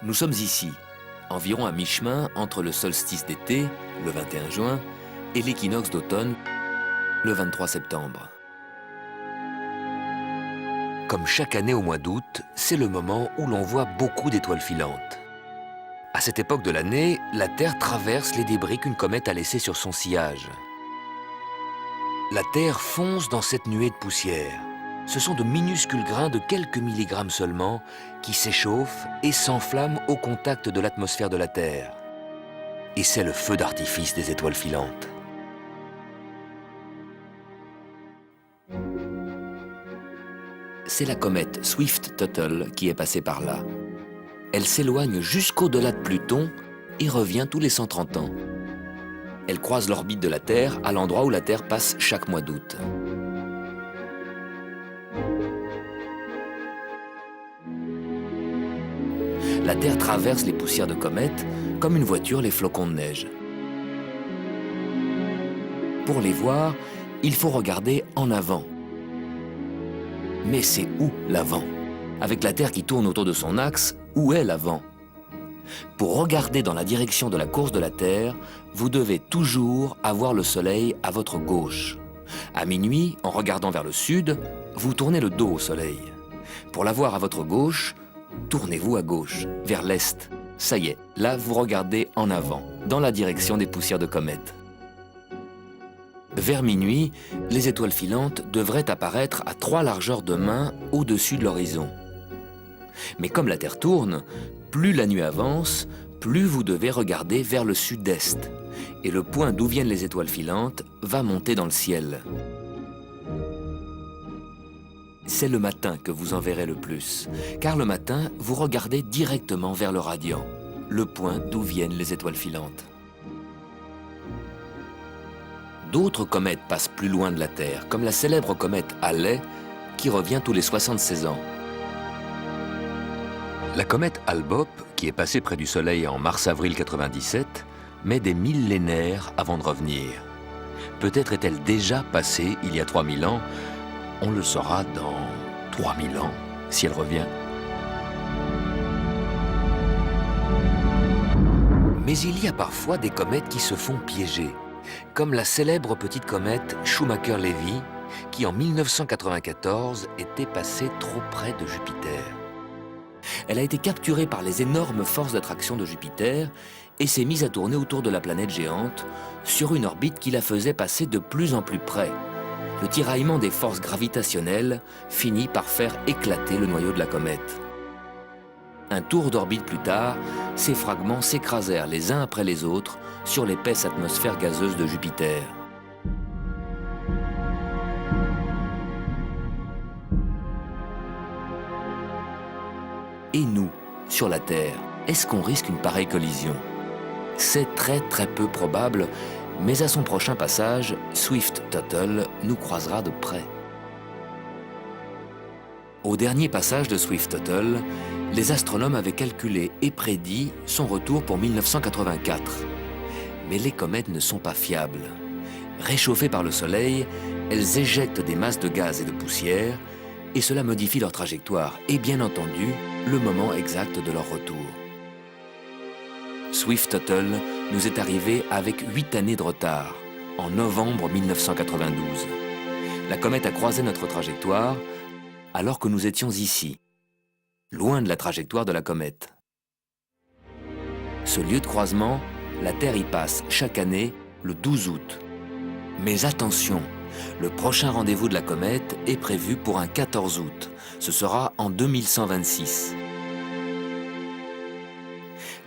Nous sommes ici, environ à mi-chemin entre le solstice d'été, le 21 juin, et l'équinoxe d'automne, le 23 septembre. Comme chaque année au mois d'août, c'est le moment où l'on voit beaucoup d'étoiles filantes. À cette époque de l'année, la Terre traverse les débris qu'une comète a laissés sur son sillage. La Terre fonce dans cette nuée de poussière. Ce sont de minuscules grains de quelques milligrammes seulement qui s'échauffent et s'enflamment au contact de l'atmosphère de la Terre. Et c'est le feu d'artifice des étoiles filantes. C'est la comète Swift-Tuttle qui est passée par là. Elle s'éloigne jusqu'au-delà de Pluton et revient tous les 130 ans. Elle croise l'orbite de la Terre à l'endroit où la Terre passe chaque mois d'août. La Terre traverse les poussières de comètes comme une voiture les flocons de neige. Pour les voir, il faut regarder en avant. Mais c'est où l'avant? Avec la Terre qui tourne autour de son axe, où est l'avant? Pour regarder dans la direction de la course de la Terre, vous devez toujours avoir le Soleil à votre gauche. À minuit, en regardant vers le sud, vous tournez le dos au Soleil. Pour l'avoir à votre gauche, tournez-vous à gauche, vers l'est. Ça y est, là vous regardez en avant, dans la direction des poussières de comètes. Vers minuit, les étoiles filantes devraient apparaître à 3 largeurs de main au-dessus de l'horizon. Mais comme la Terre tourne, plus la nuit avance, plus vous devez regarder vers le sud-est. Et le point d'où viennent les étoiles filantes va monter dans le ciel. C'est le matin que vous en verrez le plus, car le matin, vous regardez directement vers le radiant, le point d'où viennent les étoiles filantes. D'autres comètes passent plus loin de la Terre, comme la célèbre comète Halley, qui revient tous les 76 ans. La comète Hale-Bopp, qui est passée près du Soleil en mars-avril 97, met des millénaires avant de revenir. Peut-être est-elle déjà passée il y a 3000 ans. On le saura dans 3000 ans, si elle revient. Mais il y a parfois des comètes qui se font piéger, comme la célèbre petite comète Schumacher-Levy, qui en 1994 était passée trop près de Jupiter. Elle a été capturée par les énormes forces d'attraction de Jupiter et s'est mise à tourner autour de la planète géante sur une orbite qui la faisait passer de plus en plus près. Le tiraillement des forces gravitationnelles finit par faire éclater le noyau de la comète. Un tour d'orbite plus tard, ces fragments s'écrasèrent les uns après les autres sur l'épaisse atmosphère gazeuse de Jupiter. Et nous, sur la Terre, est-ce qu'on risque une pareille collision? C'est très peu probable, mais à son prochain passage, Swift-Tuttle nous croisera de près. Au dernier passage de Swift-Tuttle, les astronomes avaient calculé et prédit son retour pour 1984. Mais les comètes ne sont pas fiables. Réchauffées par le Soleil, elles éjectent des masses de gaz et de poussière, et cela modifie leur trajectoire et bien entendu, le moment exact de leur retour. Swift-Tuttle nous est arrivé avec 8 années de retard, en novembre 1992. La comète a croisé notre trajectoire alors que nous étions ici, loin de la trajectoire de la comète. Ce lieu de croisement, la Terre y passe chaque année le 12 août. Mais attention, le prochain rendez-vous de la comète est prévu pour un 14 août. Ce sera en 2126.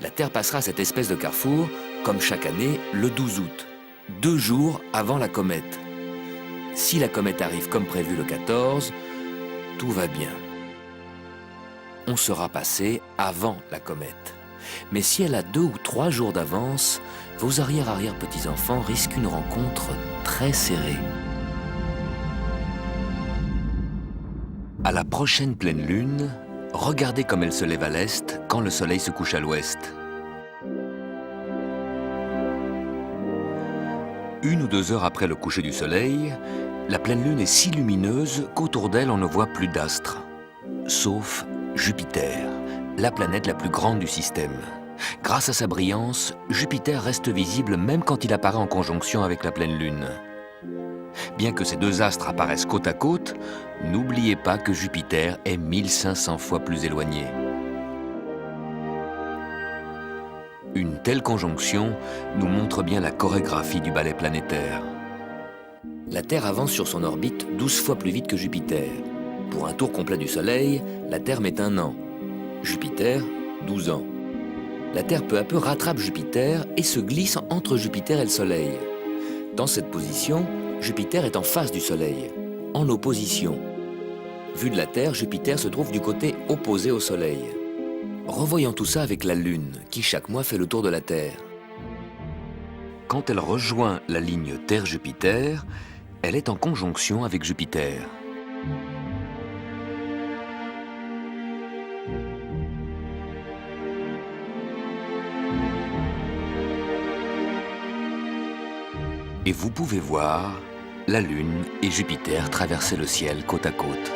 La Terre passera cette espèce de carrefour, comme chaque année, le 12 août, 2 jours avant la comète. Si la comète arrive comme prévu le 14, tout va bien. On sera passé avant la comète. Mais si elle a 2 ou 3 jours d'avance, vos arrière-petits-enfants risquent une rencontre très serrée. À la prochaine pleine lune, regardez comme elle se lève à l'est quand le soleil se couche à l'ouest. 1 ou 2 heures après le coucher du soleil, la pleine lune est si lumineuse qu'autour d'elle on ne voit plus d'astres, sauf Jupiter, la planète la plus grande du système. Grâce à sa brillance, Jupiter reste visible même quand il apparaît en conjonction avec la pleine Lune. Bien que ces deux astres apparaissent côte à côte, n'oubliez pas que Jupiter est 1500 fois plus éloigné. Une telle conjonction nous montre bien la chorégraphie du ballet planétaire. La Terre avance sur son orbite 12 fois plus vite que Jupiter. Pour un tour complet du Soleil, la Terre met 1 an. Jupiter, 12 ans. La Terre peu à peu rattrape Jupiter et se glisse entre Jupiter et le Soleil. Dans cette position, Jupiter est en face du Soleil, en opposition. Vu de la Terre, Jupiter se trouve du côté opposé au Soleil. Revoyons tout ça avec la Lune, qui chaque mois fait le tour de la Terre. Quand elle rejoint la ligne Terre-Jupiter, elle est en conjonction avec Jupiter. Et vous pouvez voir la Lune et Jupiter traverser le ciel côte à côte.